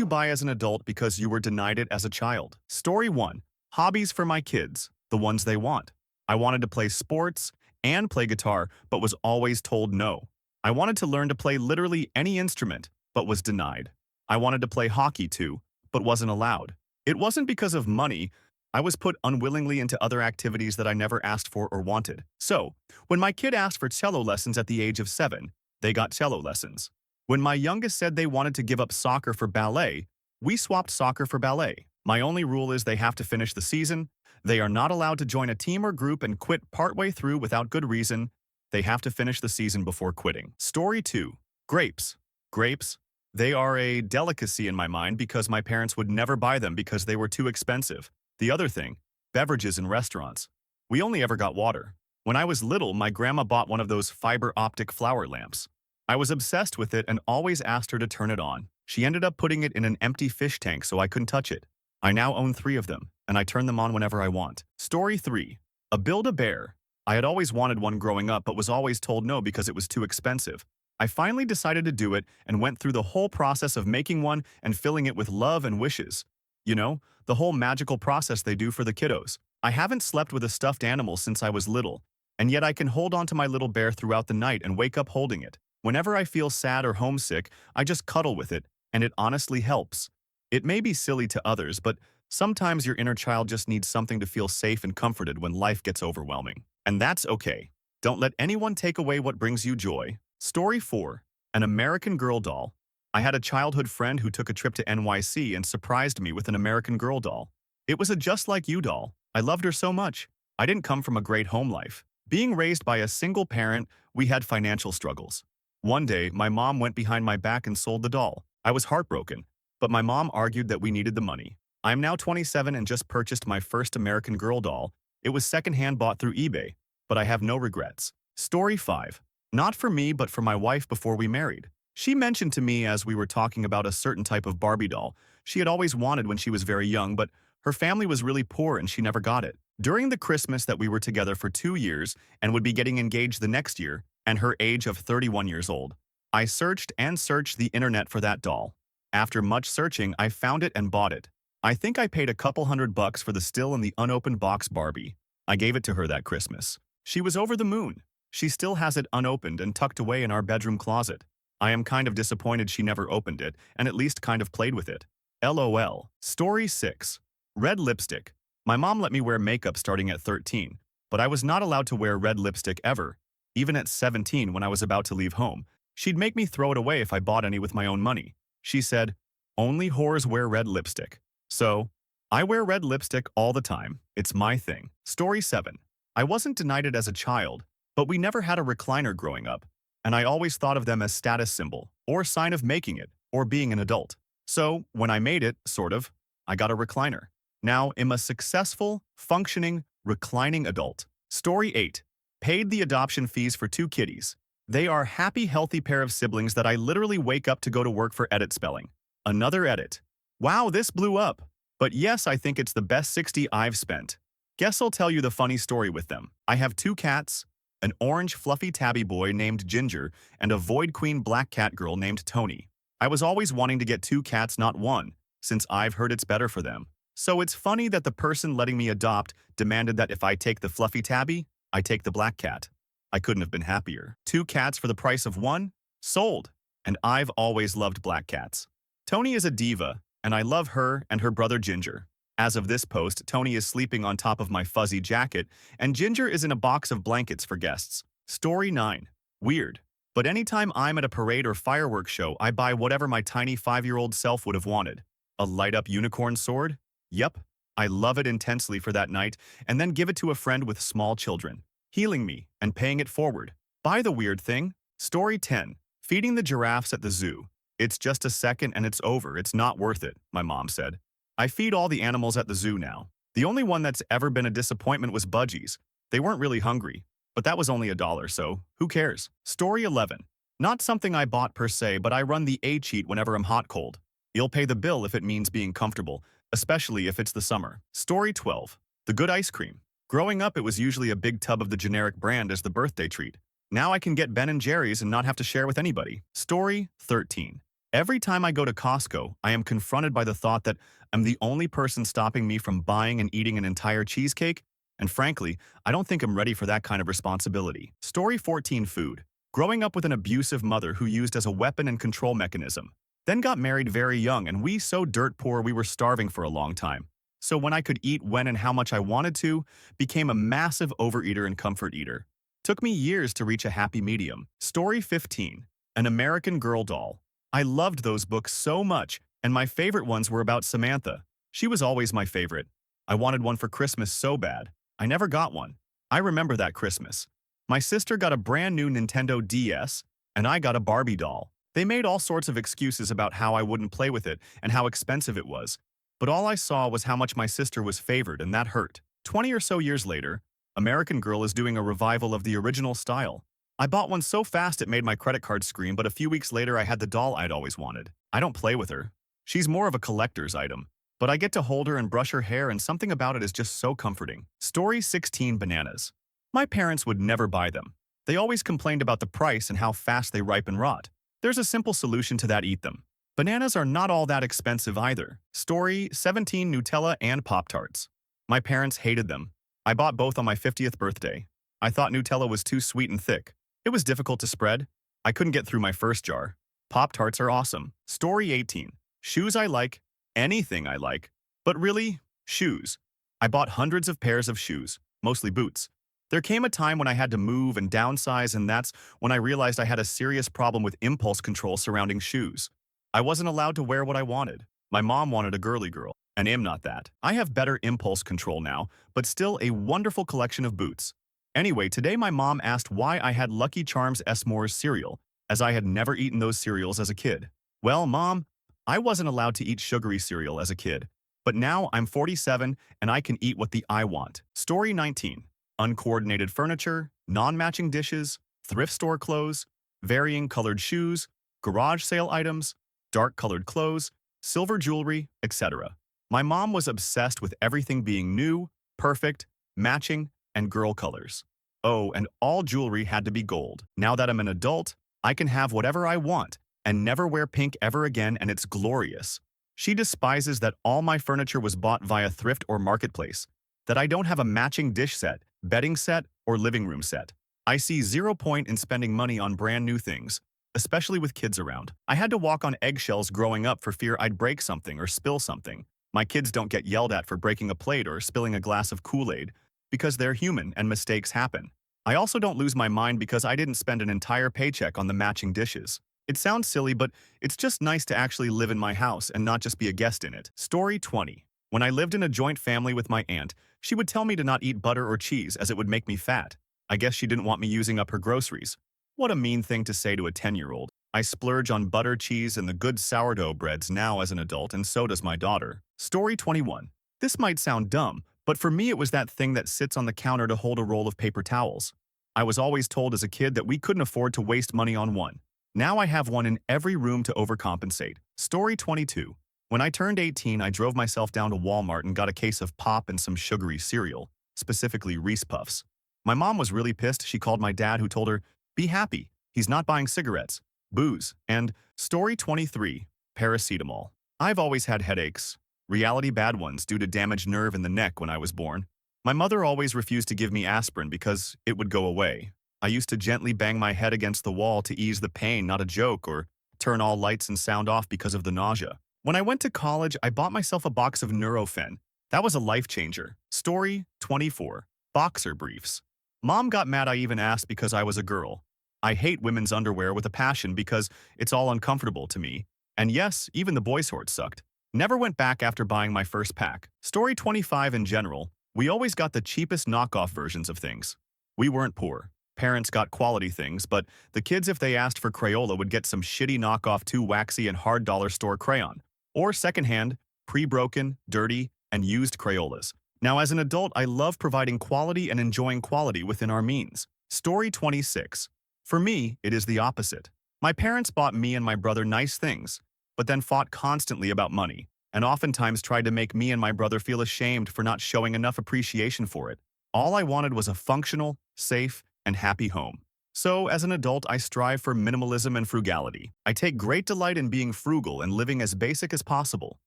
you buy as an adult because you were denied it as a child? Story 1. Hobbies for my kids, the ones they want. I wanted to play sports and play guitar, but was always told no. I wanted to learn to play literally any instrument, but was denied. I wanted to play hockey too, but wasn't allowed. It wasn't because of money. I was put unwillingly into other activities that I never asked for or wanted. So, when my kid asked for cello lessons at the age of 7, they got cello lessons. When my youngest said they wanted to give up soccer for ballet, we swapped soccer for ballet. My only rule is they have to finish the season. They are not allowed to join a team or group and quit partway through without good reason. They have to finish the season before quitting. Story 2. Grapes. Grapes. They are a delicacy in my mind because my parents would never buy them because they were too expensive. The other thing, beverages in restaurants. We only ever got water. When I was little, my grandma bought one of those fiber optic flower lamps. I was obsessed with it and always asked her to turn it on. She ended up putting it in an empty fish tank so I couldn't touch it. I now own 3 of them, and I turn them on whenever I want. Story 3. A Build-A-Bear. I had always wanted one growing up but was always told no because it was too expensive. I finally decided to do it and went through the whole process of making one and filling it with love and wishes. You know, the whole magical process they do for the kiddos. I haven't slept with a stuffed animal since I was little, and yet I can hold on to my little bear throughout the night and wake up holding it. Whenever I feel sad or homesick, I just cuddle with it, and it honestly helps. It may be silly to others, but sometimes your inner child just needs something to feel safe and comforted when life gets overwhelming. And that's okay. Don't let anyone take away what brings you joy. Story 4. An American Girl doll. I had a childhood friend who took a trip to NYC and surprised me with an American Girl doll. It was a just like you doll. I loved her so much. I didn't come from a great home life. Being raised by a single parent, we had financial struggles. One day, my mom went behind my back and sold the doll. I was heartbroken, but my mom argued that we needed the money. I am now 27 and just purchased my first American Girl doll. It was secondhand bought through eBay, but I have no regrets. Story 5. Not for me, but for my wife before we married. She mentioned to me as we were talking about a certain type of Barbie doll she had always wanted when she was very young, but her family was really poor and she never got it. During the Christmas that we were together for 2 years and would be getting engaged the next year, and her age of 31 years old, I searched and searched the internet for that doll. After much searching, I found it and bought it. I think I paid a couple $100 for the still in the unopened box Barbie. I gave it to her that Christmas. She was over the moon. She still has it unopened and tucked away in our bedroom closet. I am kind of disappointed she never opened it and at least kind of played with it. LOL. Story 6. Red lipstick. My mom let me wear makeup starting at 13, but I was not allowed to wear red lipstick ever. Even at 17 when I was about to leave home, she'd make me throw it away if I bought any with my own money. She said, "Only whores wear red lipstick." So, I wear red lipstick all the time. It's my thing. Story 7. I wasn't denied it as a child, but we never had a recliner growing up, and I always thought of them as status symbol, or sign of making it, or being an adult. So, when I made it, sort of, I got a recliner. Now, I'm a successful, functioning, reclining adult. Story 8. Paid the adoption fees for 2 kitties. They are happy, healthy pair of siblings that I literally wake up to go to work for edit spelling. Another edit. Wow, this blew up. But yes, I think it's the best 60 I've spent. Guess I'll tell you the funny story with them. I have 2 cats, an orange fluffy tabby boy named Ginger, and a Void Queen black cat girl named Tony. I was always wanting to get 2 cats, not 1, since I've heard it's better for them. So it's funny that the person letting me adopt demanded that if I take the fluffy tabby, I take the black cat. I couldn't have been happier. 2 cats for the price of 1? Sold. And I've always loved black cats. Tony is a diva, and I love her and her brother Ginger. As of this post, Tony is sleeping on top of my fuzzy jacket, and Ginger is in a box of blankets for guests. Story 9. Weird. But anytime I'm at a parade or fireworks show, I buy whatever my tiny 5-year-old self would have wanted. A light-up unicorn sword? Yep. I love it intensely for that night, and then give it to a friend with small children, healing me and paying it forward. Buy the weird thing. Story 10. Feeding the giraffes at the zoo. It's just a second and it's over. It's not worth it, my mom said. I feed all the animals at the zoo now. The only one that's ever been a disappointment was Budgies. They weren't really hungry, but that was only $1, so who cares? Story 11. Not something I bought per se, but I run the A-cheat whenever I'm hot-cold. You'll pay the bill if it means being comfortable, especially if it's the summer. Story 12. The good ice cream. Growing up, it was usually a big tub of the generic brand as the birthday treat. Now I can get Ben & Jerry's and not have to share with anybody. Story 13. Every time I go to Costco, I am confronted by the thought that I'm the only person stopping me from buying and eating an entire cheesecake, and frankly, I don't think I'm ready for that kind of responsibility. Story 14 Food. Growing up with an abusive mother who used as a weapon and control mechanism. Then got married very young and we so dirt poor we were starving for a long time. So when I could eat when and how much I wanted to, became a massive overeater and comfort eater. Took me years to reach a happy medium. Story 15. An American Girl Doll. I loved those books so much, and my favorite ones were about Samantha. She was always my favorite. I wanted one for Christmas so bad. I never got one. I remember that Christmas. My sister got a brand new Nintendo DS, and I got a Barbie doll. They made all sorts of excuses about how I wouldn't play with it and how expensive it was. But all I saw was how much my sister was favored, and that hurt. 20 or so years later, American Girl is doing a revival of the original style. I bought one so fast it made my credit card scream, but a few weeks later I had the doll I'd always wanted. I don't play with her. She's more of a collector's item. But I get to hold her and brush her hair, and something about it is just so comforting. Story 16 Bananas. My parents would never buy them. They always complained about the price and how fast they ripe and rot. There's a simple solution to that: eat them. Bananas are not all that expensive either. Story 17 Nutella and Pop-Tarts. My parents hated them. I bought both on my 50th birthday. I thought Nutella was too sweet and thick. It was difficult to spread. I couldn't get through my first jar. Pop-Tarts are awesome. Story 18. Shoes I like. Anything I like. But really, shoes. I bought hundreds of pairs of shoes, mostly boots. There came a time when I had to move and downsize, and that's when I realized I had a serious problem with impulse control surrounding shoes. I wasn't allowed to wear what I wanted. My mom wanted a girly girl, and I'm not that. I have better impulse control now, but still a wonderful collection of boots. Anyway, today my mom asked why I had Lucky Charms S'mores cereal, as I had never eaten those cereals as a kid. Well, Mom, I wasn't allowed to eat sugary cereal as a kid, but now I'm 47 and I can eat what I want. Story 19. Uncoordinated furniture, non-matching dishes, thrift store clothes, varying colored shoes, garage sale items, dark-colored clothes, silver jewelry, etc. My mom was obsessed with everything being new, perfect, matching, and girl colors. Oh, and all jewelry had to be gold. Now that I'm an adult, I can have whatever I want and never wear pink ever again, and it's glorious. She despises that all my furniture was bought via thrift or marketplace, that I don't have a matching dish set, bedding set, or living room set. I see zero point in spending money on brand new things, especially with kids around. I had to walk on eggshells growing up for fear I'd break something or spill something. My kids don't get yelled at for breaking a plate or spilling a glass of Kool-Aid, because they're human and mistakes happen. I also don't lose my mind because I didn't spend an entire paycheck on the matching dishes. It sounds silly, but it's just nice to actually live in my house and not just be a guest in it. Story 20. When I lived in a joint family with my aunt, she would tell me to not eat butter or cheese as it would make me fat. I guess she didn't want me using up her groceries. What a mean thing to say to a 10-year-old. I splurge on butter, cheese, and the good sourdough breads now as an adult, and so does my daughter. Story 21. This might sound dumb, but for me it was that thing that sits on the counter to hold a roll of paper towels. I was always told as a kid that we couldn't afford to waste money on one. Now I have one in every room to overcompensate. Story 22. When I turned 18, I drove myself down to Walmart and got a case of pop and some sugary cereal, specifically Reese Puffs. My mom was really pissed. She called my dad, who told her, "Be happy, he's not buying cigarettes, booze." And Story 23. Paracetamol. I've always had headaches, reality bad ones due to damaged nerve in the neck when I was born. My mother always refused to give me aspirin because it would go away. I used to gently bang my head against the wall to ease the pain, not a joke, or turn all lights and sound off because of the nausea. When I went to college, I bought myself a box of Nurofen. That was a life changer. Story 24. Boxer briefs. Mom got mad I even asked because I was a girl. I hate women's underwear with a passion because it's all uncomfortable to me. And yes, even the boy shorts sucked. Never went back after buying my first pack. Story 25. In general, we always got the cheapest knockoff versions of things. We weren't poor. Parents got quality things, but the kids, if they asked for Crayola, would get some shitty knockoff too waxy and hard dollar store crayon, or secondhand, pre-broken, dirty, and used Crayolas. Now, as an adult, I love providing quality and enjoying quality within our means. Story 26. For me, it is the opposite. My parents bought me and my brother nice things, but then fought constantly about money, and oftentimes tried to make me and my brother feel ashamed for not showing enough appreciation for it. All I wanted was a functional, safe, and happy home. So, as an adult, I strive for minimalism and frugality. I take great delight in being frugal and living as basic as possible.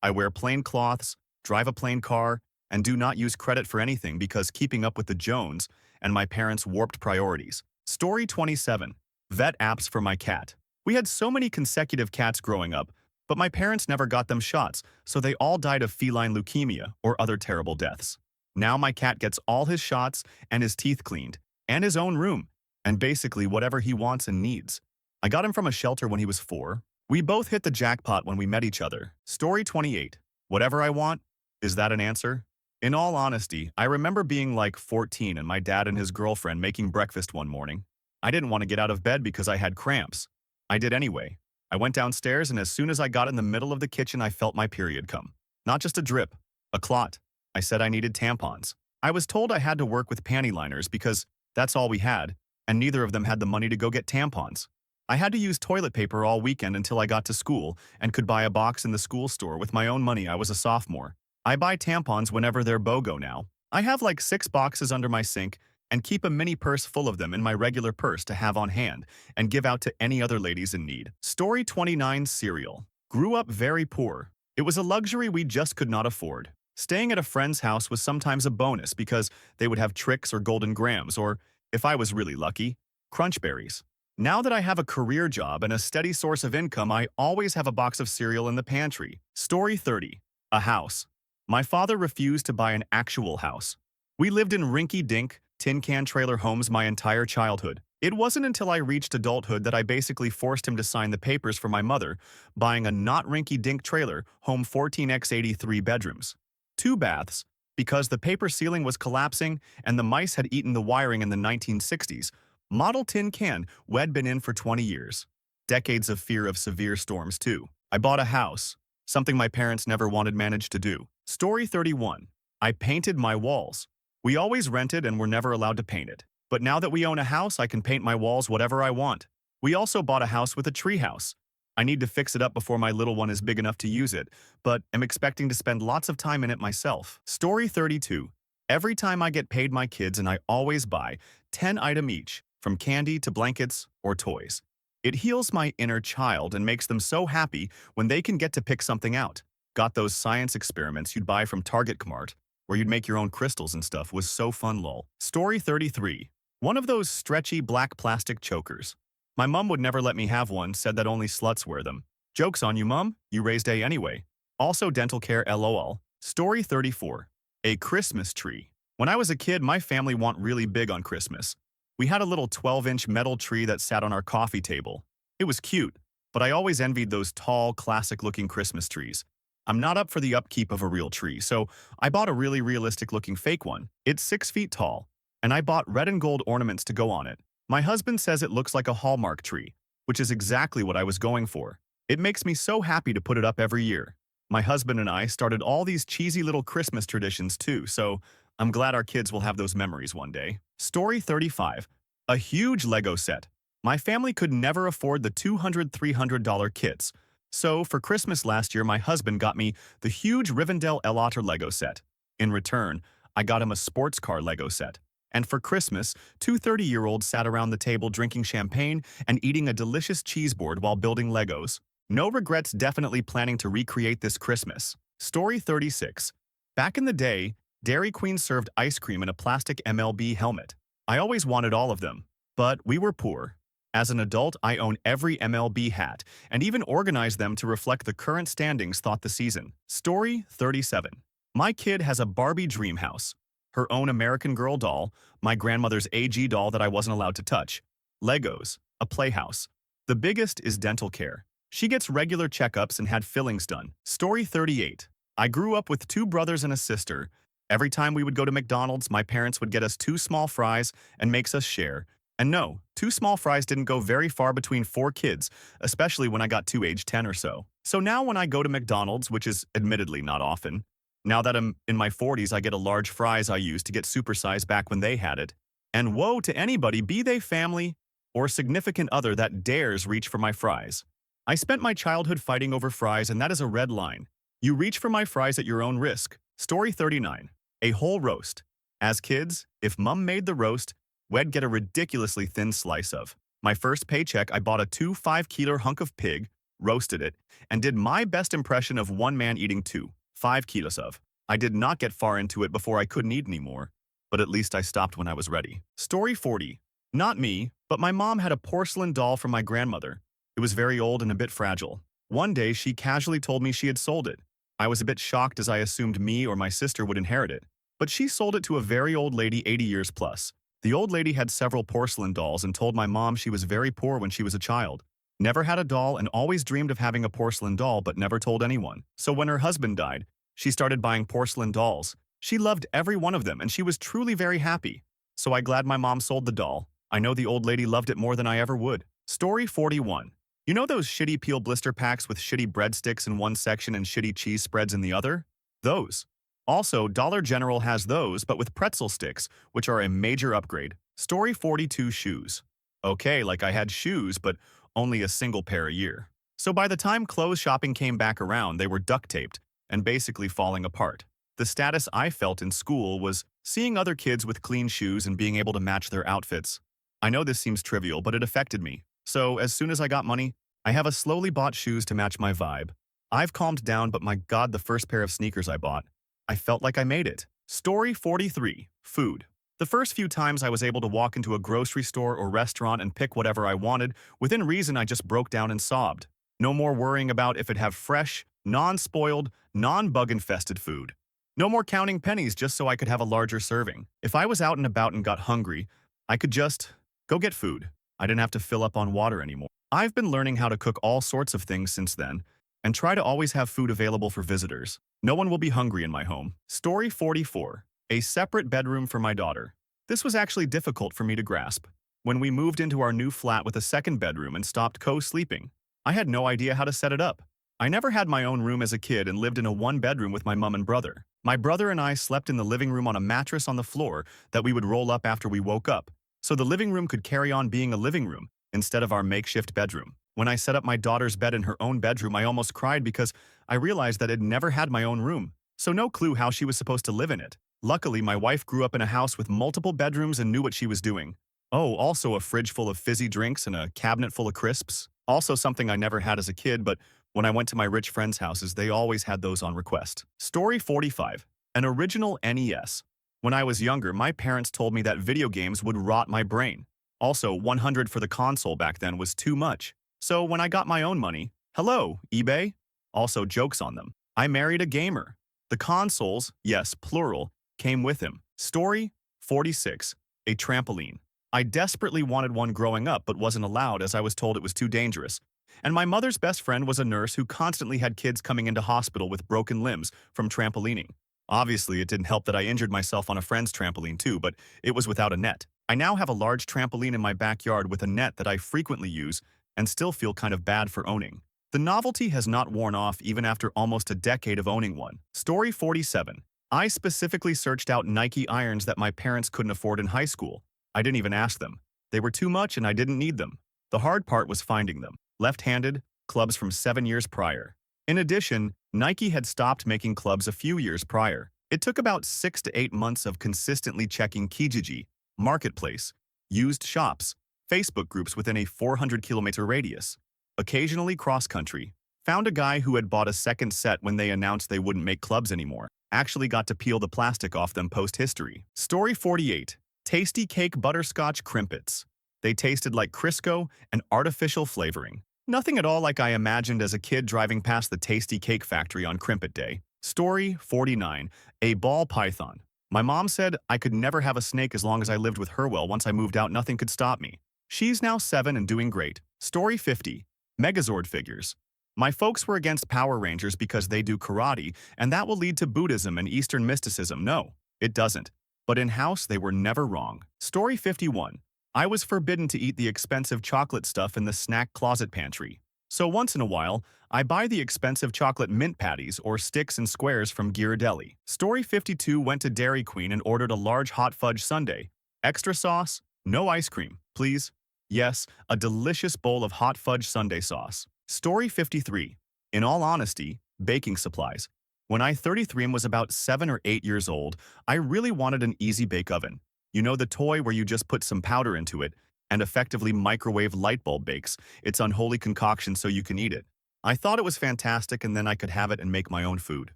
I wear plain cloths, drive a plain car, and do not use credit for anything because keeping up with the Jones and my parents' warped priorities. Story 27. Vet apps for my cat. We had so many consecutive cats growing up, but my parents never got them shots, so they all died of feline leukemia or other terrible deaths. Now my cat gets all his shots and his teeth cleaned, and his own room, and basically whatever he wants and needs. I got him from a shelter when he was 4. We both hit the jackpot when we met each other. Story 28. Whatever I want? Is that an answer? In all honesty, I remember being like 14 and my dad and his girlfriend making breakfast one morning. I didn't want to get out of bed because I had cramps. I did anyway. I went downstairs and as soon as I got in the middle of the kitchen, I felt my period come. Not just a drip, a clot. I said I needed tampons. I was told I had to work with panty liners because that's all we had, and neither of them had the money to go get tampons. I had to use toilet paper all weekend until I got to school and could buy a box in the school store with my own money. I was a sophomore. I buy tampons whenever they're BOGO now. I have like 6 boxes under my sink and keep a mini purse full of them in my regular purse to have on hand and give out to any other ladies in need. Story 29. Cereal. Grew up very poor. It was a luxury we just could not afford. Staying at a friend's house was sometimes a bonus because they would have Trix or Golden Grams or, if I was really lucky, Crunch Berries. Now that I have a career job and a steady source of income, I always have a box of cereal in the pantry. Story 30. A house. My father refused to buy an actual house. We lived in rinky-dink, tin can trailer homes my entire childhood. It wasn't until I reached adulthood that I basically forced him to sign the papers for my mother, buying a not rinky-dink trailer home 14x83 bedrooms. 2 baths, because the paper ceiling was collapsing and the mice had eaten the wiring in the 1960s. Model tin can we'd been in for 20 years. Decades of fear of severe storms, too. I bought a house, something my parents never wanted managed to do. Story 31. I painted my walls. We always rented and were never allowed to paint it. But now that we own a house, I can paint my walls whatever I want. We also bought a house with a treehouse. I need to fix it up before my little one is big enough to use it, but am expecting to spend lots of time in it myself. Story 32. Every time I get paid my kids and I always buy 10 items each, from candy to blankets or toys. It heals my inner child and makes them so happy when they can get to pick something out. Got those science experiments you'd buy from Target Mart, where you'd make your own crystals and stuff, was so fun lol. Story 33. One of those stretchy black plastic chokers. My mom would never let me have one, said that only sluts wear them. Joke's on you, Mom. You raised A anyway. Also dental care LOL. Story 34. A Christmas tree. When I was a kid, my family went really big on Christmas. We had a little 12-inch metal tree that sat on our coffee table. It was cute, but I always envied those tall, classic-looking Christmas trees. I'm not up for the upkeep of a real tree, so I bought a really realistic-looking fake one. It's 6 feet tall, and I bought red and gold ornaments to go on it. My husband says it looks like a Hallmark tree, which is exactly what I was going for. It makes me so happy to put it up every year. My husband and I started all these cheesy little Christmas traditions too, so I'm glad our kids will have those memories one day. Story 35. A huge Lego set. My family could never afford the $200, $300 kits, so for Christmas last year, my husband got me the huge Rivendell El Otter Lego set. In return, I got him a sports car Lego set. And for Christmas, 2 30-year-olds sat around the table drinking champagne and eating a delicious cheese board while building Legos. No regrets, definitely planning to recreate this Christmas. Story 36. Back in the day, Dairy Queen served ice cream in a plastic MLB helmet. I always wanted all of them, but we were poor. As an adult, I own every MLB hat and even organize them to reflect the current standings thought the season. Story 37. My kid has a Barbie dream house. Her own American Girl doll, my grandmother's AG doll that I wasn't allowed to touch, Legos, a playhouse. The biggest is dental care. She gets regular checkups and had fillings done. Story 38. I grew up with 2 brothers and a sister. Every time we would go to McDonald's, my parents would get us 2 small fries and makes us share. And no, 2 small fries didn't go very far between 4 kids, especially when I got to age 10 or so. So now when I go to McDonald's, which is admittedly not often, now that I'm in my 40s, I get a large fries I used to get supersized back when they had it. And woe to anybody, be they family or significant other, that dares reach for my fries. I spent my childhood fighting over fries, and that is a red line. You reach for my fries at your own risk. Story 39. A whole roast. As kids, if Mum made the roast, We'd get a ridiculously thin slice of. My first paycheck, I bought a 2 5-kilo hunk of pig, roasted it, and did my best impression of one man eating 2 5 kilos of. I did not get far into it before I couldn't eat anymore, but at least I stopped when I was ready. Story 40. Not me, but my mom had a porcelain doll from my grandmother. It was very old and a bit fragile. One day, she casually told me she had sold it. I was a bit shocked as I assumed me or my sister would inherit it. But she sold it to a very old lady 80 years plus. The old lady had several porcelain dolls and told my mom she was very poor when she was a child. Never had a doll and always dreamed of having a porcelain doll but never told anyone. So when her husband died, she started buying porcelain dolls. She loved every one of them and she was truly very happy. So I glad my mom sold the doll. I know the old lady loved it more than I ever would. Story 41. You know those shitty peel blister packs with shitty breadsticks in one section and shitty cheese spreads in the other? Those. Also, Dollar General has those, but with pretzel sticks, which are a major upgrade. Story 42. Shoes. Okay, like I had shoes, but only a single pair a year. So by the time clothes shopping came back around, they were duct taped and basically falling apart. The status I felt in school was seeing other kids with clean shoes and being able to match their outfits. I know this seems trivial, but it affected me. So as soon as I got money, I have a slowly bought shoes to match my vibe. I've calmed down, but my God, the first pair of sneakers I bought, I felt like I made it. Story 43. Food. The first few times I was able to walk into a grocery store or restaurant and pick whatever I wanted, within reason I just broke down and sobbed. No more worrying about if it'd have fresh, non-spoiled, non-bug-infested food. No more counting pennies just so I could have a larger serving. If I was out and about and got hungry, I could just go get food. I didn't have to fill up on water anymore. I've been learning how to cook all sorts of things since then, and try to always have food available for visitors. No one will be hungry in my home. Story 44. A separate bedroom for my daughter. This was actually difficult for me to grasp. When we moved into our new flat with a second bedroom and stopped co-sleeping, I had no idea how to set it up. I never had my own room as a kid and lived in a one-bedroom with my mom and brother. My brother and I slept in the living room on a mattress on the floor that we would roll up after we woke up, so the living room could carry on being a living room instead of our makeshift bedroom. When I set up my daughter's bed in her own bedroom, I almost cried because I realized that I'd never had my own room, so no clue how she was supposed to live in it. Luckily, my wife grew up in a house with multiple bedrooms and knew what she was doing. Oh, also a fridge full of fizzy drinks and a cabinet full of crisps. Also something I never had as a kid, but when I went to my rich friends' houses, they always had those on request. Story 45. An original NES. When I was younger, my parents told me that video games would rot my brain. Also, 100 for the console back then was too much. So when I got my own money, hello, eBay? Also jokes on them. I married a gamer. The consoles, yes, plural, came with him. Story 46. A trampoline. I desperately wanted one growing up but wasn't allowed as I was told it was too dangerous. And my mother's best friend was a nurse who constantly had kids coming into hospital with broken limbs from trampolining. Obviously, it didn't help that I injured myself on a friend's trampoline too, but it was without a net. I now have a large trampoline in my backyard with a net that I frequently use and still feel kind of bad for owning. The novelty has not worn off even after almost a decade of owning one. Story 47. I specifically searched out Nike irons that my parents couldn't afford in high school. I didn't even ask them. They were too much and I didn't need them. The hard part was finding them. Left-handed, clubs from 7 years prior. In addition, Nike had stopped making clubs a few years prior. It took about 6 to 8 months of consistently checking Kijiji, Marketplace, used shops, Facebook groups within a 400-kilometer radius, occasionally cross-country. Found a guy who had bought a second set when they announced they wouldn't make clubs anymore. Actually got to peel the plastic off them post-history. Story 48. Tasty cake butterscotch crimpets. They tasted like Crisco and artificial flavoring. Nothing at all like I imagined as a kid driving past the Tasty Cake Factory on Crimpet Day. Story 49. A ball python. My mom said I could never have a snake as long as I lived with her. Well, once I moved out, nothing could stop me. She's now 7 and doing great. Story 50. Megazord figures. My folks were against Power Rangers because they do karate, and that will lead to Buddhism and Eastern mysticism. No, it doesn't. But in-house, they were never wrong. Story 51. I was forbidden to eat the expensive chocolate stuff in the snack closet pantry. So once in a while, I buy the expensive chocolate mint patties or sticks and squares from Ghirardelli. Story 52 went to Dairy Queen and ordered a large hot fudge sundae. Extra sauce? No ice cream, please. Yes, a delicious bowl of hot fudge sundae sauce. Story 53. In all honesty, baking supplies. When I 33 and was about 7 or 8 years old, I really wanted an easy bake oven. You know the toy where you just put some powder into it and effectively microwave light bulb bakes its unholy concoction so you can eat it. I thought it was fantastic and then I could have it and make my own food.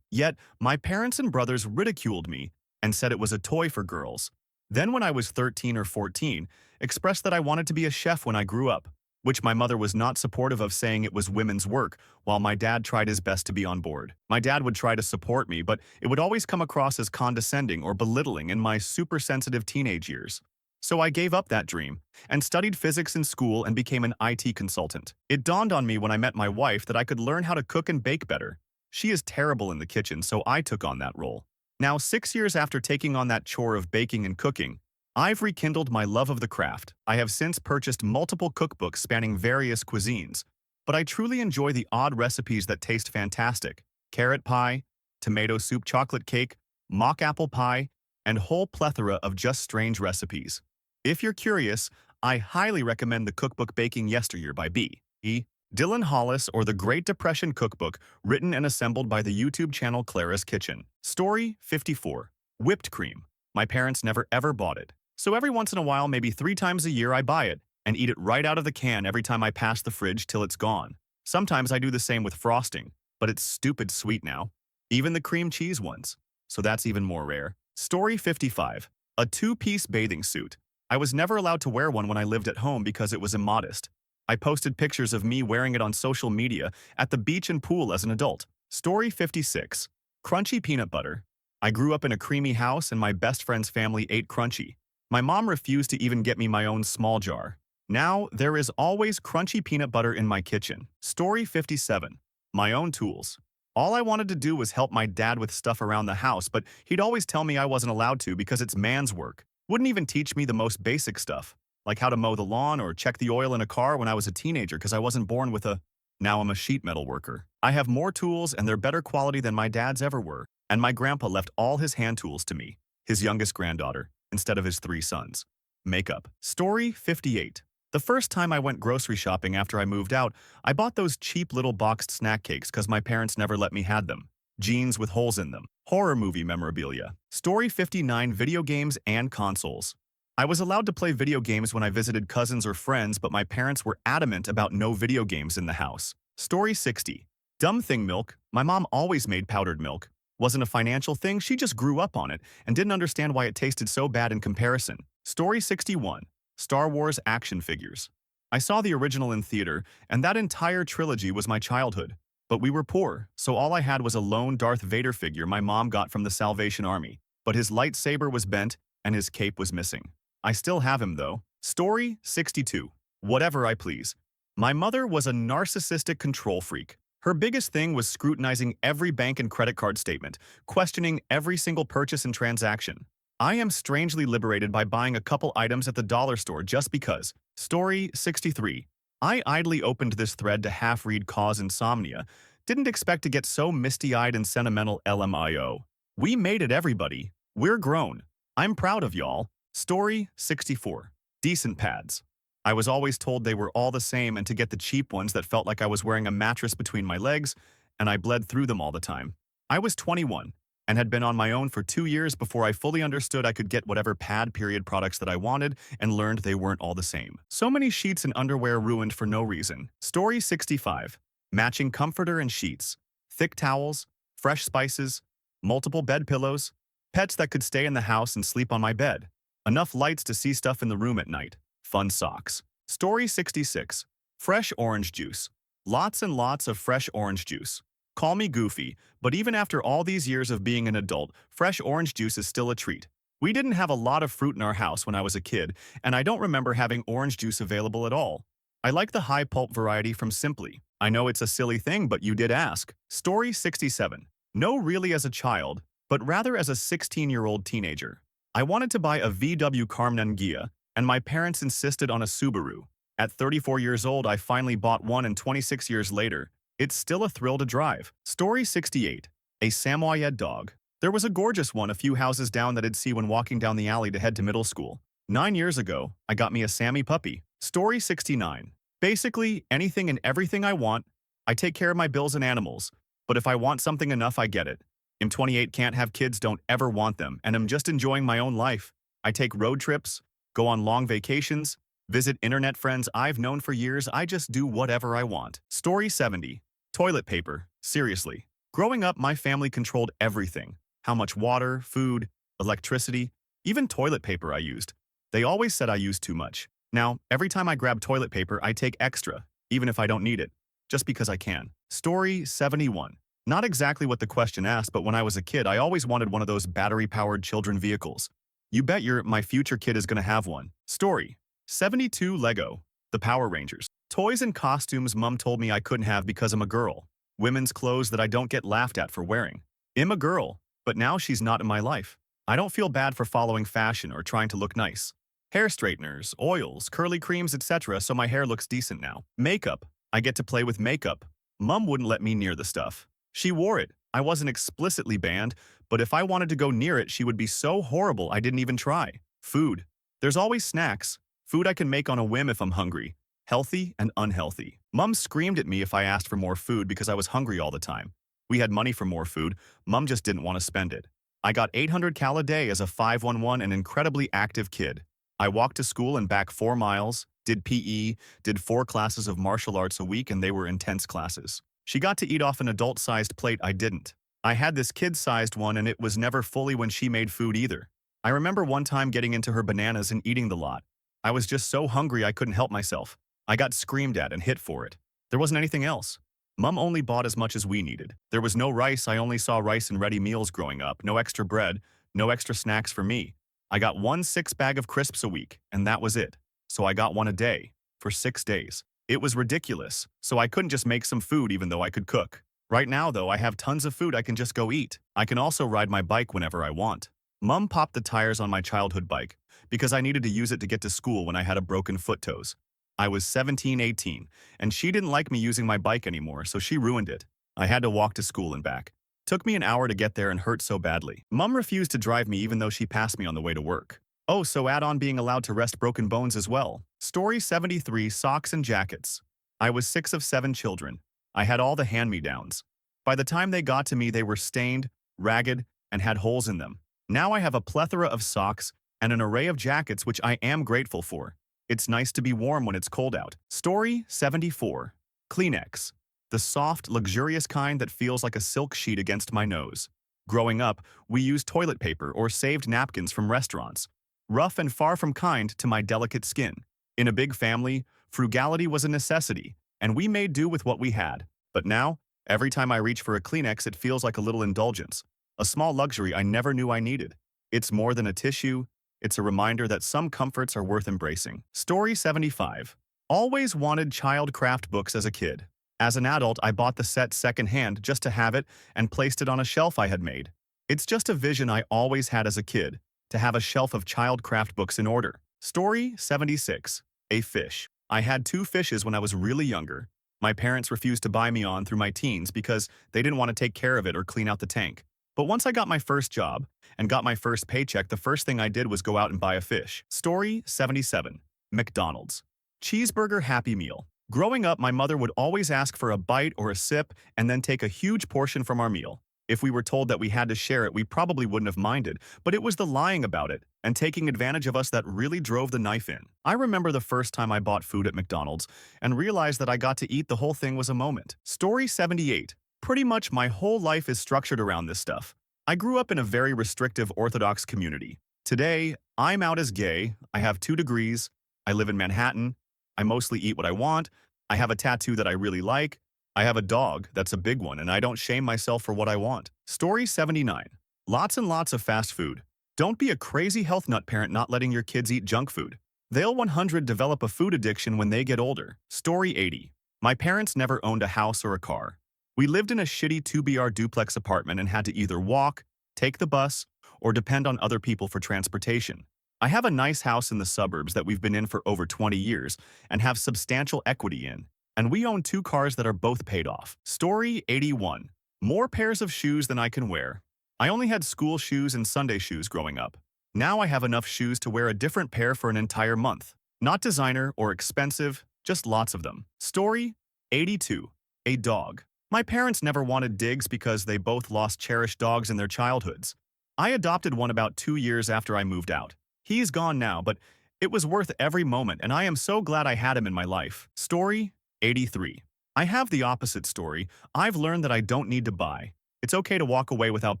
Yet, my parents and brothers ridiculed me and said it was a toy for girls. Then when I was 13 or 14, expressed that I wanted to be a chef when I grew up, which my mother was not supportive of, saying it was women's work, while my dad tried his best to be on board. My dad would try to support me, but it would always come across as condescending or belittling in my super sensitive teenage years. So I gave up that dream and studied physics in school and became an IT consultant. It dawned on me when I met my wife that I could learn how to cook and bake better. She is terrible in the kitchen, so I took on that role. Now, 6 years after taking on that chore of baking and cooking, I've rekindled my love of the craft. I have since purchased multiple cookbooks spanning various cuisines, but I truly enjoy the odd recipes that taste fantastic. Carrot pie, tomato soup chocolate cake, mock apple pie, and whole plethora of just strange recipes. If you're curious, I highly recommend the cookbook Baking Yesteryear by B.E. Dylan Hollis or the Great Depression Cookbook, written and assembled by the YouTube channel Clara's Kitchen. Story 54. Whipped cream. My parents never ever bought it. So every once in a while, maybe 3 times a year, I buy it and eat it right out of the can every time I pass the fridge till it's gone. Sometimes I do the same with frosting, but it's stupid sweet now. Even the cream cheese ones. So that's even more rare. Story 55. A 2-piece bathing suit. I was never allowed to wear one when I lived at home because it was immodest. I posted pictures of me wearing it on social media at the beach and pool as an adult. Story 56. Crunchy peanut butter. I grew up in a creamy house and my best friend's family ate crunchy. My mom refused to even get me my own small jar. Now, there is always crunchy peanut butter in my kitchen. Story 57. My own tools. All I wanted to do was help my dad with stuff around the house, but he'd always tell me I wasn't allowed to because it's man's work. Wouldn't even teach me the most basic stuff, like how to mow the lawn or check the oil in a car when I was a teenager because I wasn't born with a... Now I'm a sheet metal worker. I have more tools and they're better quality than my dad's ever were, and my grandpa left all his hand tools to me, his youngest granddaughter, instead of his 3 sons. Makeup. Story 58. The first time I went grocery shopping after I moved out, I bought those cheap little boxed snack cakes because my parents never let me had them. Jeans with holes in them. Horror movie memorabilia. Story 59. Video games and consoles. I was allowed to play video games when I visited cousins or friends, but my parents were adamant about no video games in the house. Story 60. Dumb thing milk. My mom always made powdered milk. Wasn't a financial thing, she just grew up on it and didn't understand why it tasted so bad in comparison. Story 61. Star Wars action figures. I saw the original in theater, and that entire trilogy was my childhood. But we were poor, so all I had was a lone Darth Vader figure my mom got from the Salvation Army. But his lightsaber was bent, and his cape was missing. I still have him, though. Story 62. Whatever I please. My mother was a narcissistic control freak. Her biggest thing was scrutinizing every bank and credit card statement, questioning every single purchase and transaction. I am strangely liberated by buying a couple items at the dollar store just because. Story 63. I idly opened this thread to half-read Cause Insomnia. Didn't expect to get so misty-eyed and sentimental LMIO. We made it, everybody. We're grown. I'm proud of y'all. Story 64. Decent pads. I was always told they were all the same and to get the cheap ones that felt like I was wearing a mattress between my legs, and I bled through them all the time. I was 21 and had been on my own for 2 years before I fully understood I could get whatever pad period products that I wanted and learned they weren't all the same. So many sheets and underwear ruined for no reason. Story 65. Matching comforter and sheets. Thick towels, fresh spices, multiple bed pillows, pets that could stay in the house and sleep on my bed. Enough lights to see stuff in the room at night. Fun socks. Story 66. Fresh orange juice. Lots and lots of fresh orange juice. Call me goofy, but even after all these years of being an adult, fresh orange juice is still a treat. We didn't have a lot of fruit in our house when I was a kid, and I don't remember having orange juice available at all. I like the high pulp variety from Simply. I know it's a silly thing, but you did ask. Story 67. No, really as a child, but rather as a 16-year-old teenager. I wanted to buy a VW Carmengia, and my parents insisted on a Subaru. At 34 years old, I finally bought one, and 26 years later, it's still a thrill to drive. Story 68. A Samoyed dog. There was a gorgeous one a few houses down that I'd see when walking down the alley to head to middle school. 9 years ago, I got me a Sammy puppy. Story 69. Basically, anything and everything I want. I take care of my bills and animals, but if I want something enough, I get it. I'm 28, can't have kids, don't ever want them, and I'm just enjoying my own life. I take road trips, go on long vacations, visit internet friends I've known for years. I just do whatever I want. Story 70. Toilet paper. Seriously. Growing up, my family controlled everything. How much water, food, electricity, even toilet paper I used. They always said I used too much. Now, every time I grab toilet paper, I take extra, even if I don't need it, just because I can. Story 71. Not exactly what the question asked, but when I was a kid, I always wanted one of those battery-powered children vehicles. You bet my future kid is gonna have one. Story 72. Lego. The Power Rangers. Toys and costumes Mom told me I couldn't have because I'm a girl. Women's clothes that I don't get laughed at for wearing. I'm a girl, but now she's not in my life. I don't feel bad for following fashion or trying to look nice. Hair straighteners, oils, curly creams, etc. so my hair looks decent now. Makeup. I get to play with makeup. Mom wouldn't let me near the stuff. She wore it. I wasn't explicitly banned, but if I wanted to go near it, she would be so horrible I didn't even try. Food. There's always snacks. Food I can make on a whim if I'm hungry. Healthy and unhealthy. Mom screamed at me if I asked for more food because I was hungry all the time. We had money for more food. Mom just didn't want to spend it. I got 800 cal a day as a 511, an incredibly active kid. I walked to school and back 4 miles, did PE, did 4 classes of martial arts a week, and they were intense classes. She got to eat off an adult-sized plate. I didn't. I had this kid-sized one, and it was never fully when she made food either. I remember one time getting into her bananas and eating the lot. I was just so hungry I couldn't help myself. I got screamed at and hit for it. There wasn't anything else. Mom only bought as much as we needed. There was no rice. I only saw rice and ready meals growing up. No extra bread, no extra snacks for me. I got 1 6-bag of crisps a week, and that was it. So I got one a day, for 6 days. It was ridiculous, so I couldn't just make some food even though I could cook. Right now, though, I have tons of food I can just go eat. I can also ride my bike whenever I want. Mom popped the tires on my childhood bike because I needed to use it to get to school when I had a broken foot toes. I was 17, 18, and she didn't like me using my bike anymore, so she ruined it. I had to walk to school and back. Took me an hour to get there and hurt so badly. Mom refused to drive me even though she passed me on the way to work. Oh, so add on being allowed to rest broken bones as well. Story 73. Socks and jackets. I was 6 of 7 children. I had all the hand-me-downs. By the time they got to me, they were stained, ragged, and had holes in them. Now I have a plethora of socks and an array of jackets which I am grateful for. It's nice to be warm when it's cold out. Story 74. Kleenex. The soft, luxurious kind that feels like a silk sheet against my nose. Growing up, we used toilet paper or saved napkins from restaurants. Rough and far from kind to my delicate skin. In a big family, frugality was a necessity, and we made do with what we had. But now, every time I reach for a Kleenex, it feels like a little indulgence. A small luxury I never knew I needed. It's more than a tissue. It's a reminder that some comforts are worth embracing. Story 75. Always wanted childcraft books as a kid. As an adult, I bought the set secondhand just to have it and placed it on a shelf I had made. It's just a vision I always had as a kid, to have a shelf of childcraft books in order. Story 76. A fish. I had 2 fishes when I was really younger. My parents refused to buy me on through my teens because they didn't want to take care of it or clean out the tank. But once I got my first job and got my first paycheck, the first thing I did was go out and buy a fish. Story 77. McDonald's. Cheeseburger Happy Meal. Growing up, my mother would always ask for a bite or a sip and then take a huge portion from our meal. If we were told that we had to share it, we probably wouldn't have minded, but it was the lying about it and taking advantage of us that really drove the knife in. I remember the first time I bought food at McDonald's and realized that I got to eat the whole thing was a moment. Story 78. Pretty much my whole life is structured around this stuff. I grew up in a very restrictive Orthodox community. Today, I'm out as gay, I have 2 degrees, I live in Manhattan, I mostly eat what I want, I have a tattoo that I really like, I have a dog, that's a big one, and I don't shame myself for what I want. Story 79. Lots and lots of fast food. Don't be a crazy health nut parent not letting your kids eat junk food. They'll 100 develop a food addiction when they get older. Story 80. My parents never owned a house or a car. We lived in a shitty 2BR duplex apartment and had to either walk, take the bus, or depend on other people for transportation. I have a nice house in the suburbs that we've been in for over 20 years and have substantial equity in. And we own 2 cars that are both paid off. Story 81. More pairs of shoes than I can wear. I only had school shoes and Sunday shoes growing up. Now I have enough shoes to wear a different pair for an entire month. Not designer or expensive, just lots of them. Story 82. A dog. My parents never wanted Diggs because they both lost cherished dogs in their childhoods. I adopted one about 2 years after I moved out. He's gone now, but it was worth every moment, and I am so glad I had him in my life. Story 83. I have the opposite story. I've learned that I don't need to buy. It's okay to walk away without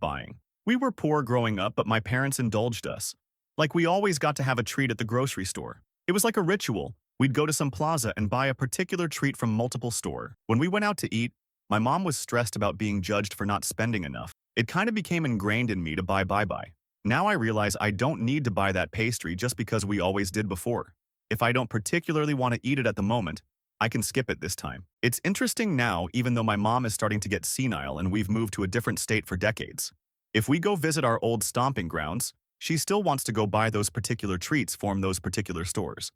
buying. We were poor growing up, but my parents indulged us. Like we always got to have a treat at the grocery store. It was like a ritual. We'd go to some plaza and buy a particular treat from multiple stores. When we went out to eat, my mom was stressed about being judged for not spending enough. It kind of became ingrained in me to buy. Now I realize I don't need to buy that pastry just because we always did before. If I don't particularly want to eat it at the moment, I can skip it this time. It's interesting now, even though my mom is starting to get senile and we've moved to a different state for decades. If we go visit our old stomping grounds, she still wants to go buy those particular treats from those particular stores.